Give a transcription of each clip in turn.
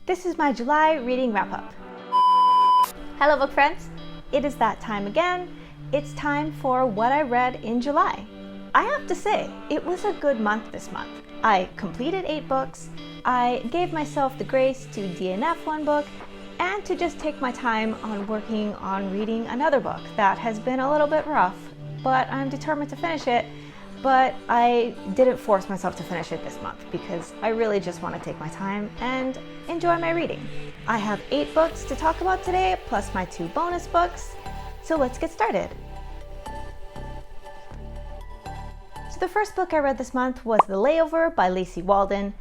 This is my July reading wrap-up. Hello book friends, it is that time again. It's time for what I read in July. I have to say, it was a good month this month. I completed 8 books, I gave myself the grace to DNF one book, and to just take my time on working on reading another book that has been a little bit rough, but I'm determined to finish it. But I didn't force myself to finish it this month because I really just want to take my time and enjoy my reading. I have 8 books to talk about today, plus my 2 bonus books. So let's get started. So the first book I read this month was The Layover by Lacie Waldon.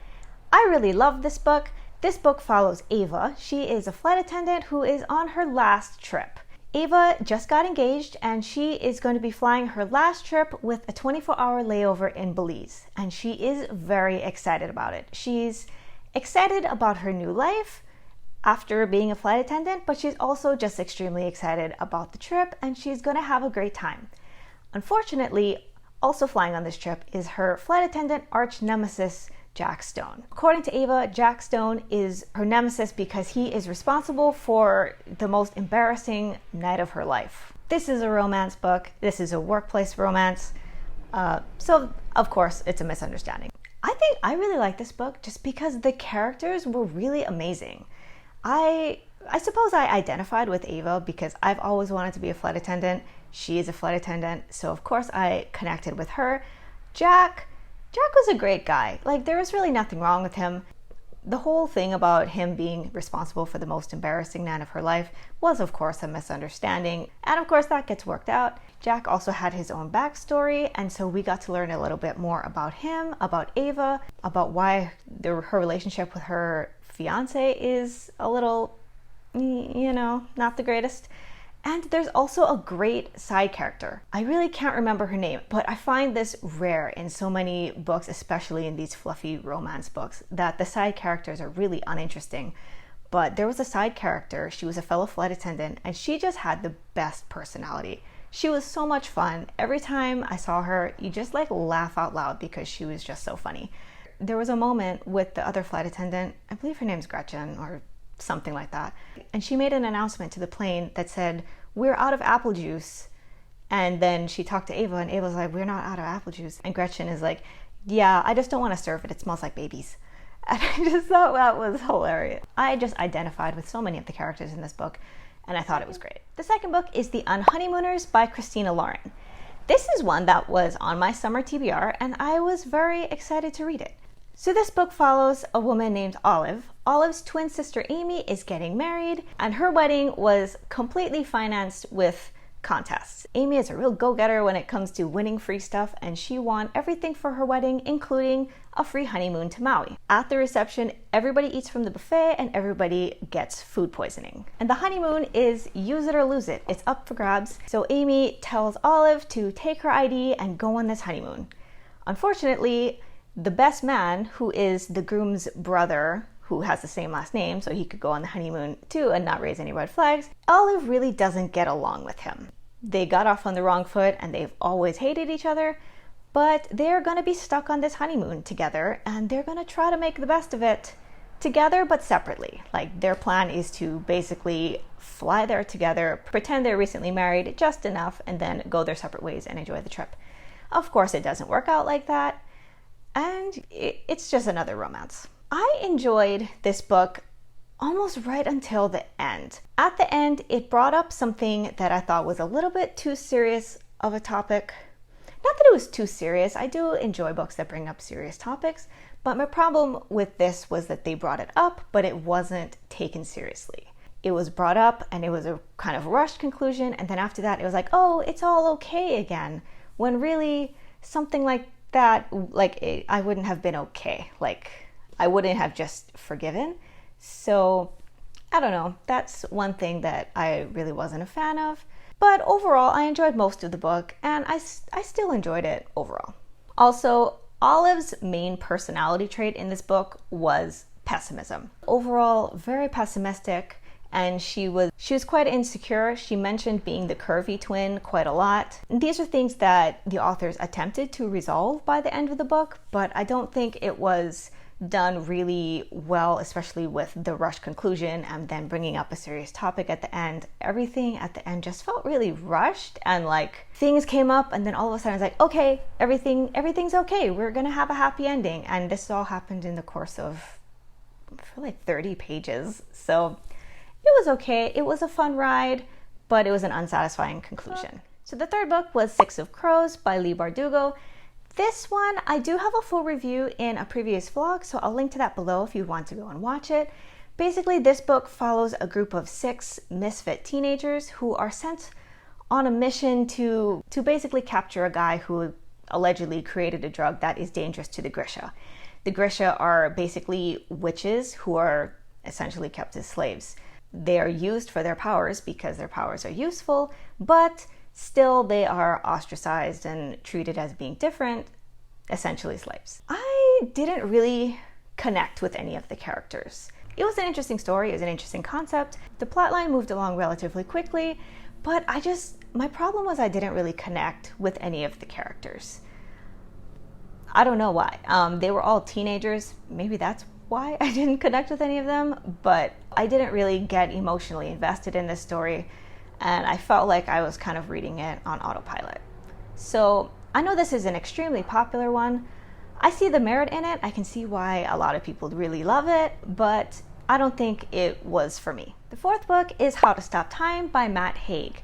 I really love this book. This book follows Eva. She is a flight attendant who is on her last trip. Eva just got engaged and she is going to be flying her last trip with a 24-hour layover in Belize. And she is very excited about it. She's excited about her new life after being a flight attendant, but she's also just extremely excited about the trip and she's going to have a great time. Unfortunately, also flying on this trip is her flight attendant arch nemesis, Jack Stone. According to Eva, Jack Stone is her nemesis because he is responsible for the most embarrassing night of her life. This is a romance book. This is a workplace romance. So of course it's a misunderstanding. I think I really like this book just because the characters were really amazing. I suppose I identified with Eva because I've always wanted to be a flight attendant. She is a flight attendant, so of course I connected with her. Jack was a great guy. Like, there was really nothing wrong with him. The whole thing about him being responsible for the most embarrassing night of her life was, of course, a misunderstanding. And of course, that gets worked out. Jack also had his own backstory, and so we got to learn a little bit more about him, about Eva, about why her relationship with her fiance is a little, not the greatest. And there's also a great side character. I really can't remember her name, but I find this rare in so many books, especially in these fluffy romance books, that the side characters are really uninteresting. But there was a side character, she was a fellow flight attendant, and she just had the best personality. She was so much fun. Every time I saw her, you just laugh out loud because she was just so funny. There was a moment with the other flight attendant, I believe her name's Gretchen or something like that. And she made an announcement to the plane that said, "We're out of apple juice." And then she talked to Eva and Eva's like, "We're not out of apple juice." And Gretchen is like, "Yeah, I just don't want to serve it. It smells like babies." And I just thought that was hilarious. I just identified with so many of the characters in this book and I thought it was great. The second book is The Unhoneymooners by Christina Lauren. This is one that was on my summer TBR and I was very excited to read it. So this book follows a woman named Olive. Olive's twin sister Amy is getting married and her wedding was completely financed with contests. Amy is a real go-getter when it comes to winning free stuff and she won everything for her wedding, including a free honeymoon to Maui. At the reception, everybody eats from the buffet and everybody gets food poisoning. And the honeymoon is use it or lose it. It's up for grabs. So Amy tells Olive to take her ID and go on this honeymoon. Unfortunately, the best man, who is the groom's brother, who has the same last name, so he could go on the honeymoon too and not raise any red flags, Olive really doesn't get along with him. They got off on the wrong foot and they've always hated each other, but they're gonna be stuck on this honeymoon together and they're gonna try to make the best of it together but separately. Like, their plan is to basically fly there together, pretend they're recently married just enough, and then go their separate ways and enjoy the trip. Of course, it doesn't work out like that. And it's just another romance. I enjoyed this book almost right until the end. At the end, it brought up something that I thought was a little bit too serious of a topic. Not that it was too serious. I do enjoy books that bring up serious topics, but my problem with this was that they brought it up, but it wasn't taken seriously. It was brought up and it was a kind of rushed conclusion, and then after that it was like, oh, it's all okay again, when really something like that, I wouldn't have been okay. I wouldn't have just forgiven. So I don't know. That's one thing that I really wasn't a fan of. But overall, I enjoyed most of the book and I still enjoyed it overall. Also, Olive's main personality trait in this book was pessimism. Overall, very pessimistic. And she was quite insecure. She mentioned being the curvy twin quite a lot. And these are things that the authors attempted to resolve by the end of the book, but I don't think it was done really well, especially with the rushed conclusion and then bringing up a serious topic at the end. Everything at the end just felt really rushed, and like things came up and then all of a sudden it's like, okay, everything's okay. We're gonna have a happy ending. And this all happened in the course of, I feel like 30 pages. So it was okay. It was a fun ride, but it was an unsatisfying conclusion. So the third book was Six of Crows by Leigh Bardugo. This one, I do have a full review in a previous vlog, so I'll link to that below if you want to go and watch it. Basically, this book follows a group of 6 misfit teenagers who are sent on a mission to basically capture a guy who allegedly created a drug that is dangerous to the Grisha. The Grisha are basically witches who are essentially kept as slaves. They are used for their powers because their powers are useful, but still they are ostracized and treated as being different, essentially slaves. I didn't really connect with any of the characters. It was an interesting story, it was an interesting concept. The plotline moved along relatively quickly, but my problem was I didn't really connect with any of the characters. I don't know why. They were all teenagers, maybe that's why I didn't connect with any of them, but I didn't really get emotionally invested in this story, and I felt like I was kind of reading it on autopilot. So I know this is an extremely popular one. I see the merit in it. I can see why a lot of people really love it, but I don't think it was for me. The fourth book is How to Stop Time by Matt Haig.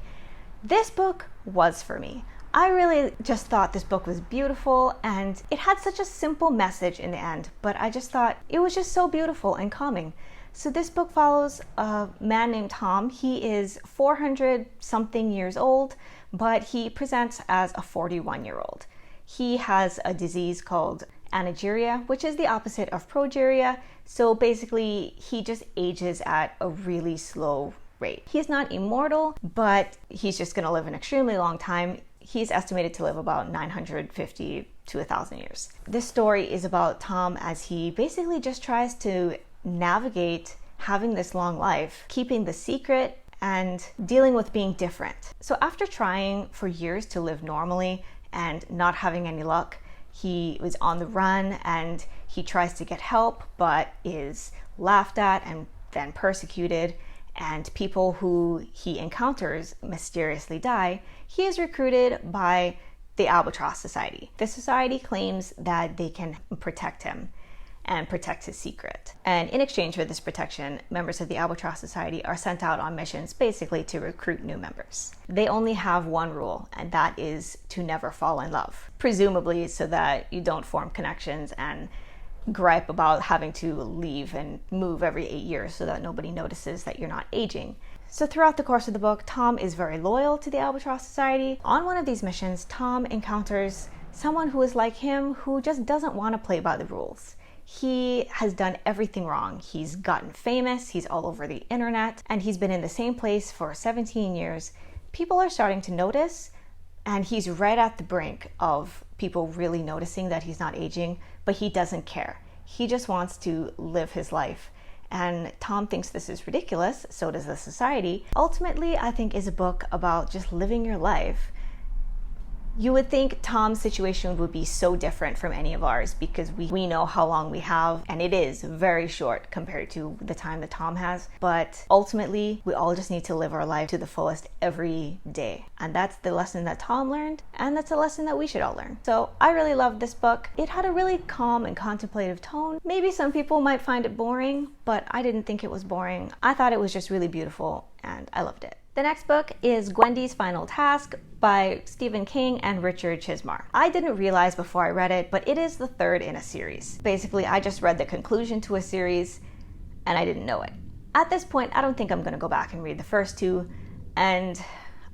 This book was for me. I really just thought this book was beautiful, and it had such a simple message in the end, but I just thought it was just so beautiful and calming. So this book follows a man named Tom. He is 400 something years old, but he presents as a 41-year-old. He has a disease called anageria, which is the opposite of progeria. So basically he just ages at a really slow rate. He's not immortal, but he's just going to live an extremely long time. He's estimated to live about 950 to 1,000 years. This story is about Tom as he basically just tries to navigate having this long life, keeping the secret, and dealing with being different. So after trying for years to live normally and not having any luck, he was on the run and he tries to get help, but is laughed at and then persecuted, and people who he encounters mysteriously die. He is recruited by the Albatross Society. The society claims that they can protect him and protect his secret. And in exchange for this protection, members of the Albatross Society are sent out on missions basically to recruit new members. They only have one rule, and that is to never fall in love, presumably so that you don't form connections and gripe about having to leave and move every 8 years so that nobody notices that you're not aging. So throughout the course of the book, Tom is very loyal to the Albatross Society. On one of these missions, Tom encounters someone who is like him, who just doesn't want to play by the rules. He has done everything wrong. He's gotten famous, he's all over the internet, and he's been in the same place for 17 years. People are starting to notice, and he's right at the brink of people really noticing that he's not aging, but he doesn't care. He just wants to live his life. And Tom thinks this is ridiculous, so does the society. Ultimately, I think is a book about just living your life. You would think Tom's situation would be so different from any of ours because we know how long we have, and it is very short compared to the time that Tom has. But ultimately, we all just need to live our life to the fullest every day. And that's the lesson that Tom learned, and that's a lesson that we should all learn. So I really loved this book. It had a really calm and contemplative tone. Maybe some people might find it boring, but I didn't think it was boring. I thought it was just really beautiful, and I loved it. The next book is Gwendy's Final Task by Stephen King and Richard Chizmar. I didn't realize before I read it, but it is the third in a series. Basically, I just read the conclusion to a series and I didn't know it. At this point, I don't think I'm going to go back and read the first two, and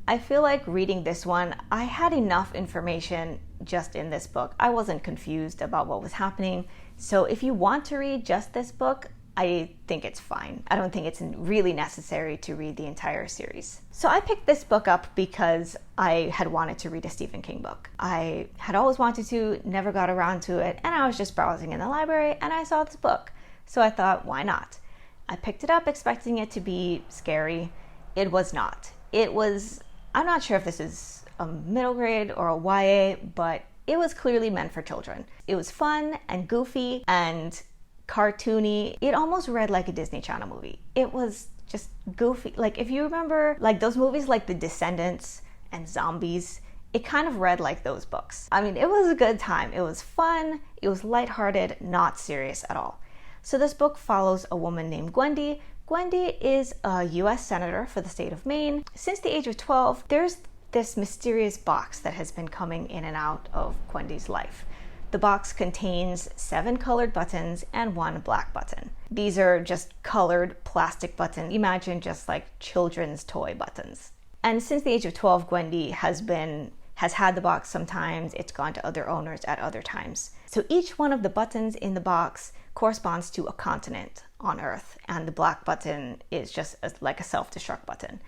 I feel like reading this one, I had enough information just in this book. I wasn't confused about what was happening. So if you want to read just this book, I think it's fine. I don't think it's really necessary to read the entire series. So I picked this book up because I had wanted to read a Stephen King book. I had always wanted to, never got around to it, and I was just browsing in the library and I saw this book. So I thought, why not? I picked it up expecting it to be scary. It was not. It was, I'm not sure if this is a middle grade or a YA, but it was clearly meant for children. It was fun and goofy, and cartoony. It almost read like a Disney Channel movie. It was just goofy. Like if you remember like those movies like The Descendants and Zombies, it kind of read like those books. I mean, it was a good time. It was fun. It was lighthearted, not serious at all. So this book follows a woman named Gwendy. Gwendy is a US Senator for the state of Maine. Since the age of 12, there's this mysterious box that has been coming in and out of Gwendy's life. The box contains 7 colored buttons and 1 black button. These are just colored plastic buttons. Imagine just like children's toy buttons. And since the age of 12, Gwendy has had the box sometimes. It's gone to other owners at other times. So each one of the buttons in the box corresponds to a continent on Earth, and the black button is just like a self-destruct button.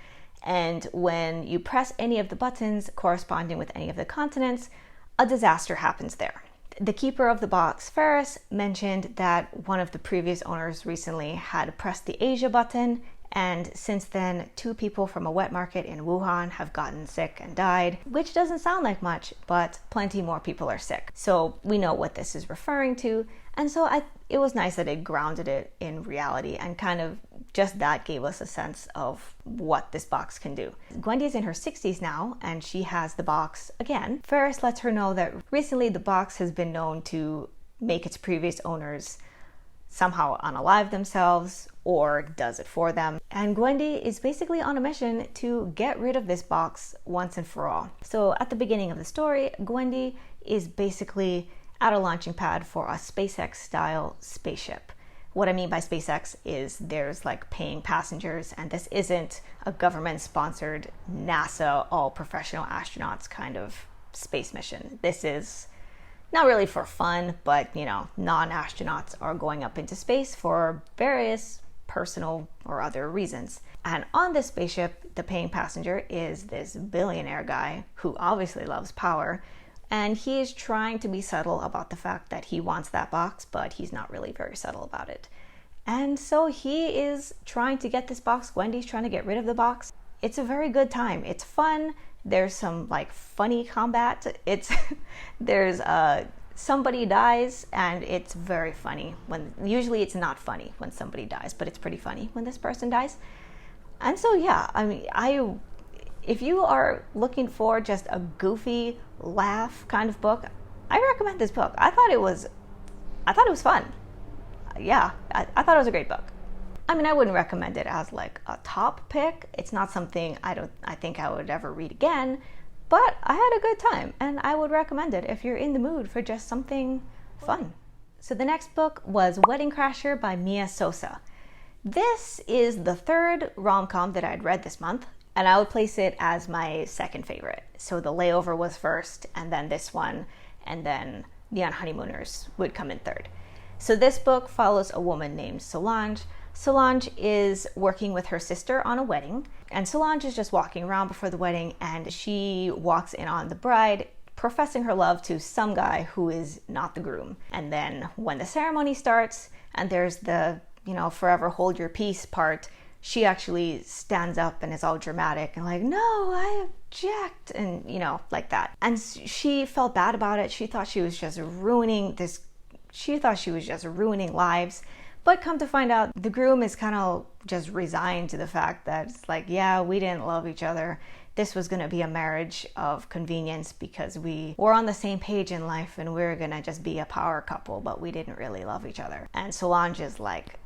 And when you press any of the buttons corresponding with any of the continents, a disaster happens there. The keeper of the box, Ferris, mentioned that one of the previous owners recently had pressed the Asia button, and since then 2 people from a wet market in Wuhan have gotten sick and died, which doesn't sound like much, but plenty more people are sick. So we know what this is referring to, and so it was nice that it grounded it in reality, and kind of just that gave us a sense of what this box can do. Gwendy's in her 60s now, and she has the box again. Ferris lets her know that recently the box has been known to make its previous owners somehow unalive themselves or does it for them. And Gwendy is basically on a mission to get rid of this box once and for all. So at the beginning of the story, Gwendy is basically at a launching pad for a SpaceX style spaceship. What I mean by SpaceX is there's like paying passengers, and this isn't a government sponsored NASA all professional astronauts kind of space mission. This is not really for fun, but non-astronauts are going up into space for various personal or other reasons. And on this spaceship, the paying passenger is this billionaire guy who obviously loves power, and he is trying to be subtle about the fact that he wants that box, but he's not really very subtle about it. And so he is trying to get this box. Gwendy's trying to get rid of the box. It's a very good time. It's fun. There's some like funny combat. There's somebody dies, and it's very funny. Usually it's not funny when somebody dies, but it's pretty funny when this person dies. And so yeah, I mean, if you are looking for just a goofy laugh kind of book, I recommend this book. I thought it was fun. Yeah, I thought it was a great book. I mean, I wouldn't recommend it as like a top pick. It's not something I think I would ever read again, but I had a good time, and I would recommend it if you're in the mood for just something fun. So the next book was Wedding Crasher by Mia Sosa. This is the 3rd rom-com that I'd read this month, and I would place it as my 2nd favorite. So the Layover was first, and then this one, and then the Unhoneymooners would come in 3rd. So this book follows a woman named Solange. Solange is working with her sister on a wedding, and Solange is just walking around before the wedding, and she walks in on the bride professing her love to some guy who is not the groom. And then when the ceremony starts and there's the, forever hold your peace part, she actually stands up and is all dramatic and like, no, I object, and like that. And she felt bad about it. She thought she was just ruining lives. But come to find out, the groom is kind of just resigned to the fact that it's like, yeah, we didn't love each other. This was going to be a marriage of convenience because we were on the same page in life and we were going to just be a power couple, but we didn't really love each other. And Solange is like,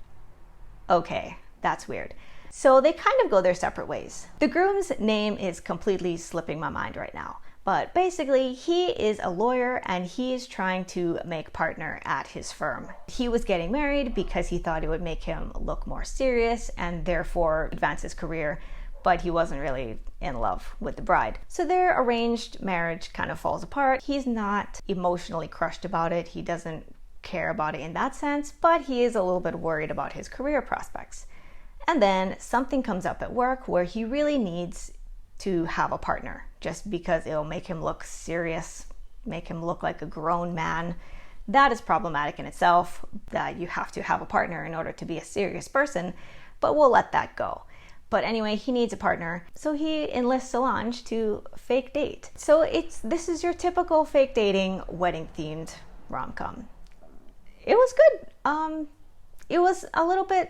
okay, that's weird. So they kind of go their separate ways. The groom's name is completely slipping my mind right now. But basically, he is a lawyer and he is trying to make partner at his firm. He was getting married because he thought it would make him look more serious and therefore advance his career, but he wasn't really in love with the bride. So their arranged marriage kind of falls apart. He's not emotionally crushed about it. He doesn't care about it in that sense, but he is a little bit worried about his career prospects. And then something comes up at work where he really needs to have a partner, just because it'll make him look serious, make him look like a grown man. That is problematic in itself, that you have to have a partner in order to be a serious person, but we'll let that go. But anyway, he needs a partner, so he enlists Solange to fake date. So this is your typical fake dating, wedding themed rom-com. It was good. It was a little bit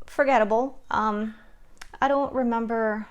forgettable. I don't remember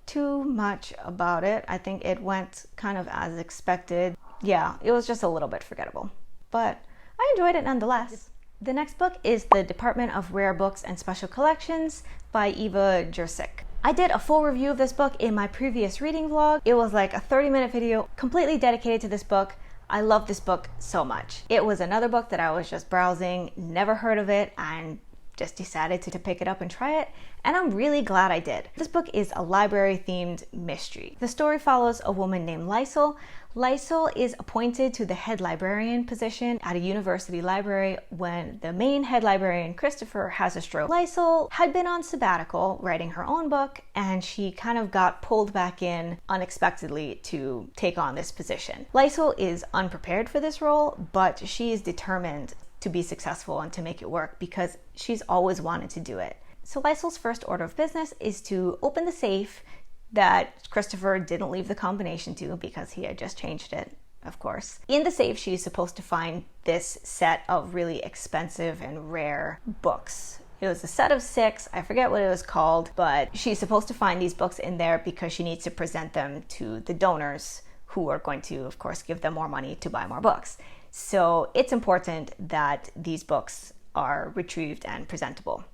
too much about it. I think it went kind of as expected. Yeah, it was just a little bit forgettable, but I enjoyed it nonetheless. The next book is The Department of Rare Books and Special Collections by Eva Jurczyk. I did a full review of this book in my previous reading vlog. It was like a 30-minute video completely dedicated to this book. I love this book so much. It was another book that I was just browsing, never heard of it, and just decided to pick it up and try it, and I'm really glad I did. This book is a library-themed mystery. The story follows a woman named Lacie. Lacie is appointed to the head librarian position at a university library when the main head librarian, Christopher, has a stroke. Lacie had been on sabbatical writing her own book, and she kind of got pulled back in unexpectedly to take on this position. Lacie is unprepared for this role, but she is determined to be successful and to make it work because she's always wanted to do it. So Lacie's first order of business is to open the safe that Christopher didn't leave the combination to because he had just changed it, of course. In the safe, she's supposed to find this set of really expensive and rare books. It was a set of 6, I forget what it was called, but she's supposed to find these books in there because she needs to present them to the donors who are going to, of course, give them more money to buy more books. So it's important that these books are retrieved and presentable.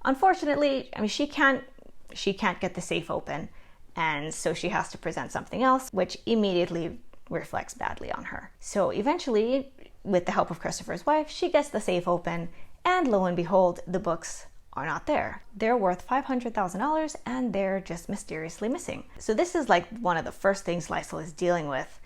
Unfortunately, I mean, she can't get the safe open, and so she has to present something else, which immediately reflects badly on her. So eventually, with the help of Christopher's wife, she gets the safe open, and lo and behold, the books are not there. They're worth $500,000, and they're just mysteriously missing. So this is like one of the first things Lacie is dealing with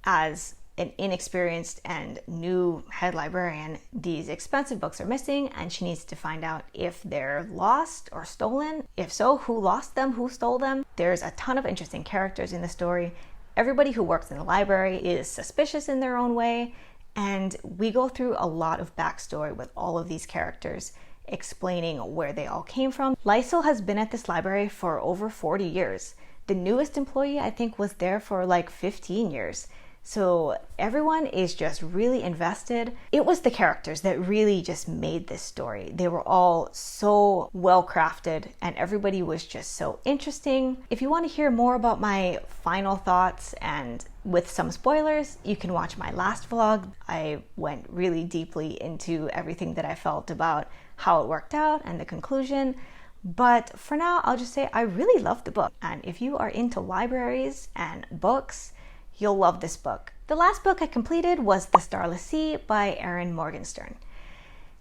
as an inexperienced and new head librarian. These expensive books are missing, and she needs to find out if they're lost or stolen. If so, who lost them, who stole them. There's a ton of interesting characters in the story. Everybody who works in the library is suspicious in their own way, and we go through a lot of backstory with all of these characters, explaining where they all came from. Lacie has been at this library for over 40 years. The newest employee, I think, was there for like 15 years. So everyone is just really invested. It was the characters that really just made this story. They were all so well crafted, and everybody was just so interesting. If you want to hear more about my final thoughts and with some spoilers, you can watch my last vlog. I went really deeply into everything that I felt about how it worked out and the conclusion. But for now, I'll just say I really love the book. And if you are into libraries and books, you'll love this book. The last book I completed was The Starless Sea by Erin Morgenstern.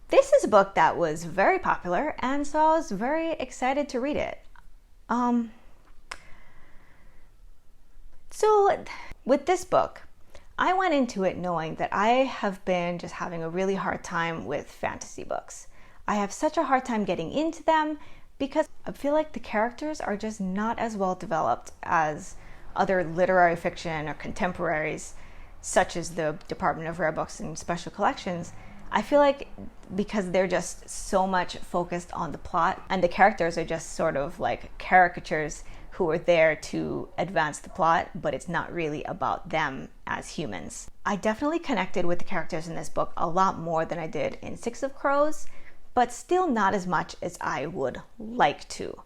This is a book that was very popular, and so I was very excited to read it. So with this book, I went into it knowing that I have been just having a really hard time with fantasy books. I have such a hard time getting into them because I feel like the characters are just not as well developed as other literary fiction or contemporaries, such as the Department of Rare Books and Special Collections. I feel like because they're just so much focused on the plot, and the characters are just sort of like caricatures who are there to advance the plot, but it's not really about them as humans. I definitely connected with the characters in this book a lot more than I did in Six of Crows, but still not as much as I would like to.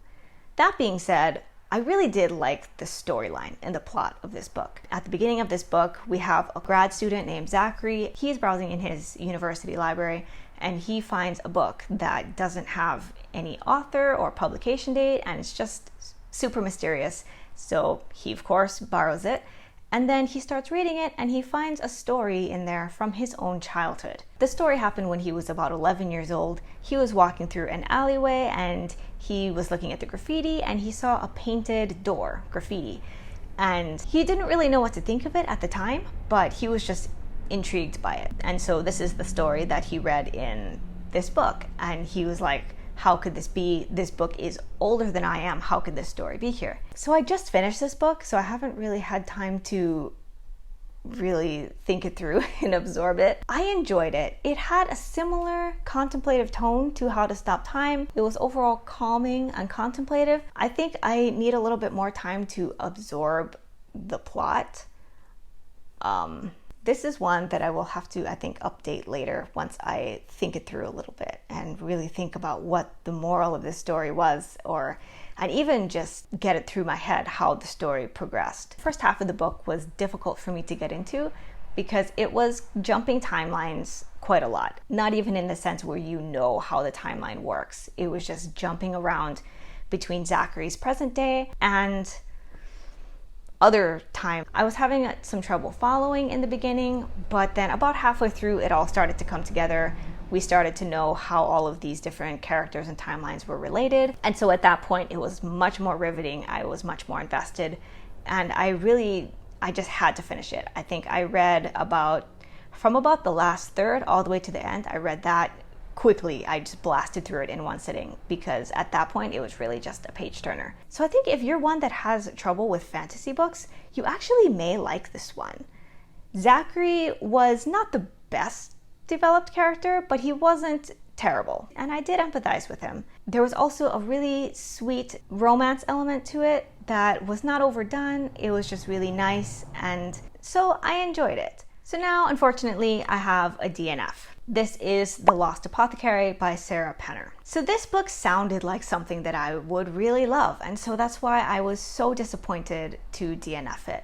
That being said, I really did like the storyline and the plot of this book. At the beginning of this book, we have a grad student named Zachary. He's browsing in his university library, and he finds a book that doesn't have any author or publication date, and it's just super mysterious. So he, of course, borrows it, and then he starts reading it, and he finds a story in there from his own childhood. The story happened when he was about 11 years old. He was walking through an alleyway, and he was looking at the graffiti, and he saw a painted door graffiti. And he didn't really know what to think of it at the time, but he was just intrigued by it. And so this is the story that he read in this book. And he was like, how could this be? This book is older than I am. How could this story be here? So I just finished this book, so I haven't really had time to really think it through and absorb it. I enjoyed it. It had a similar contemplative tone to How to Stop Time. It was overall calming and contemplative. I think I need a little bit more time to absorb the plot. This is one that I will have to, I think, update later once I think it through a little bit and really think about what the moral of this story was, and even just get it through my head how the story progressed. The first half of the book was difficult for me to get into because it was jumping timelines quite a lot. Not even in the sense where you know how the timeline works. It was just jumping around between Zachary's present day and other time. I was having some trouble following in the beginning, but then about halfway through it all started to come together. We started to know how all of these different characters and timelines were related. And so at that point it was much more riveting. I was much more invested, and I just had to finish it. I think I read from about the last third all the way to the end. I read that quickly. I just blasted through it in one sitting because at that point it was really just a page turner. So I think if you're one that has trouble with fantasy books, you actually may like this one. Zachary was not the best developed character, but he wasn't terrible, and I did empathize with him. There was also a really sweet romance element to it that was not overdone. It was just really nice, and so I enjoyed it. So now, unfortunately, I have a DNF. This is The Lost Apothecary by Sarah Penner. So this book sounded like something that I would really love, and so that's why I was so disappointed to DNF it.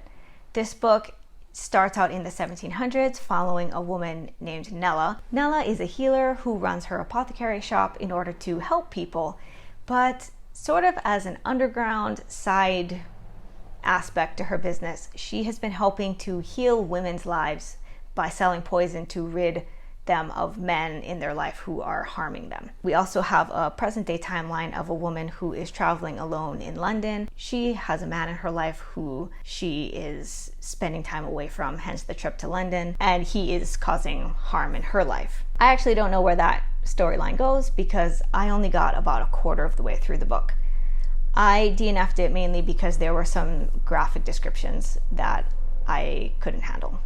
This book starts out in the 1700s following a woman named Nella. Nella is a healer who runs her apothecary shop in order to help people, but sort of as an underground side aspect to her business, she has been helping to heal women's lives by selling poison to rid them of men in their life who are harming them. We also have a present day timeline of a woman who is traveling alone in London. She has a man in her life who she is spending time away from, hence the trip to London, and he is causing harm in her life. I actually don't know where that storyline goes because I only got about a quarter of the way through the book. I DNF'd it mainly because there were some graphic descriptions that I couldn't handle.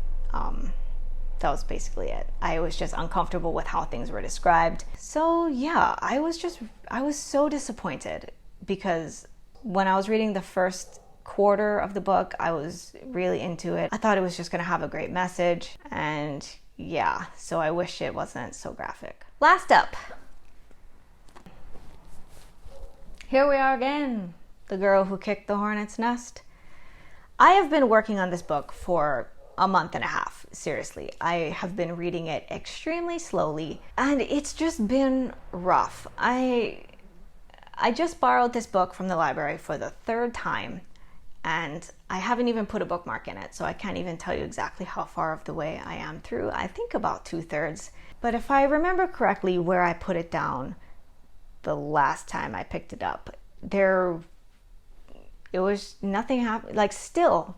That was basically it. I was just uncomfortable with how things were described. So yeah, I was so disappointed because when I was reading the first quarter of the book, I was really into it. I thought it was just gonna have a great message, and yeah, so I wish it wasn't so graphic. Last up, here we are again, The Girl Who Kicked the Hornet's Nest. I have been working on this book for a month and a half, seriously. I have been reading it extremely slowly, and it's just been rough. I just borrowed this book from the library for the third time, and I haven't even put a bookmark in it, so I can't even tell you exactly how far of the way I am through. I think about 2/3. But if I remember correctly where I put it down the last time I picked it up, it was nothing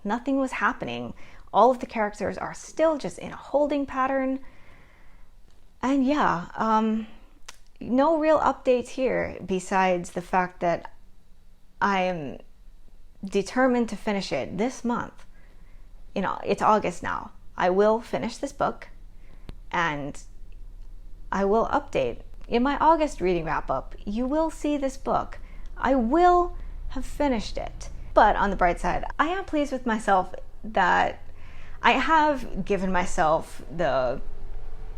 nothing was happening. All of the characters are still just in a holding pattern. And yeah, no real updates here besides the fact that I am determined to finish it this month. You know, it's August now. I will finish this book and I will update. In my August reading wrap up, you will see this book. I will have finished it. But on the bright side, I am pleased with myself that I have given myself the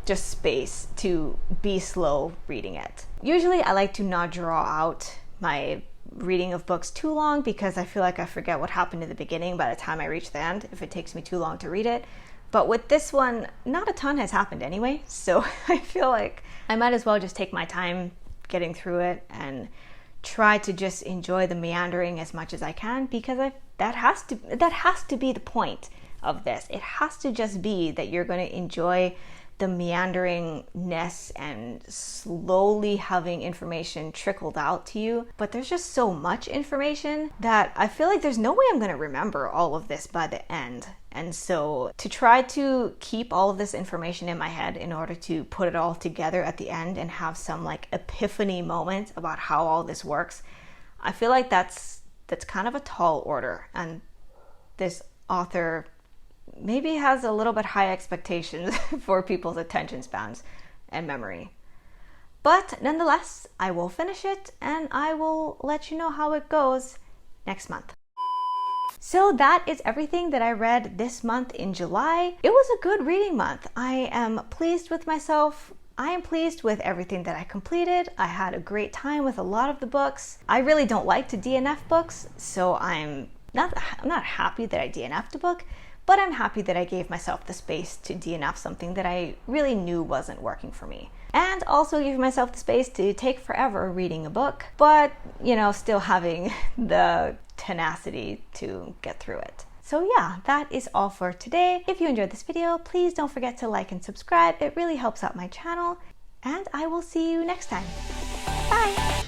just space to be slow reading it. Usually I like to not draw out my reading of books too long because I feel like I forget what happened in the beginning by the time I reach the end if it takes me too long to read it. But with this one, not a ton has happened anyway, so I feel like I might as well just take my time getting through it and try to just enjoy the meandering as much as I can, because that has to be the point of this. It has to just be that you're going to enjoy the meanderingness and slowly having information trickled out to you. But there's just so much information that I feel like there's no way I'm going to remember all of this by the end. And so to try to keep all of this information in my head in order to put it all together at the end and have some like epiphany moment about how all this works, I feel like that's kind of a tall order. And this author maybe has a little bit high expectations for people's attention spans and memory. But nonetheless, I will finish it and I will let you know how it goes next month. So that is everything that I read this month in July. It was a good reading month. I am pleased with myself. I am pleased with everything that I completed. I had a great time with a lot of the books. I really don't like to DNF books, so I'm not happy that I DNF'd a book, but I'm happy that I gave myself the space to DNF something that I really knew wasn't working for me. And also gave myself the space to take forever reading a book, but, you know, still having the tenacity to get through it. So yeah, that is all for today. If you enjoyed this video, please don't forget to like and subscribe. It really helps out my channel, and I will see you next time. Bye!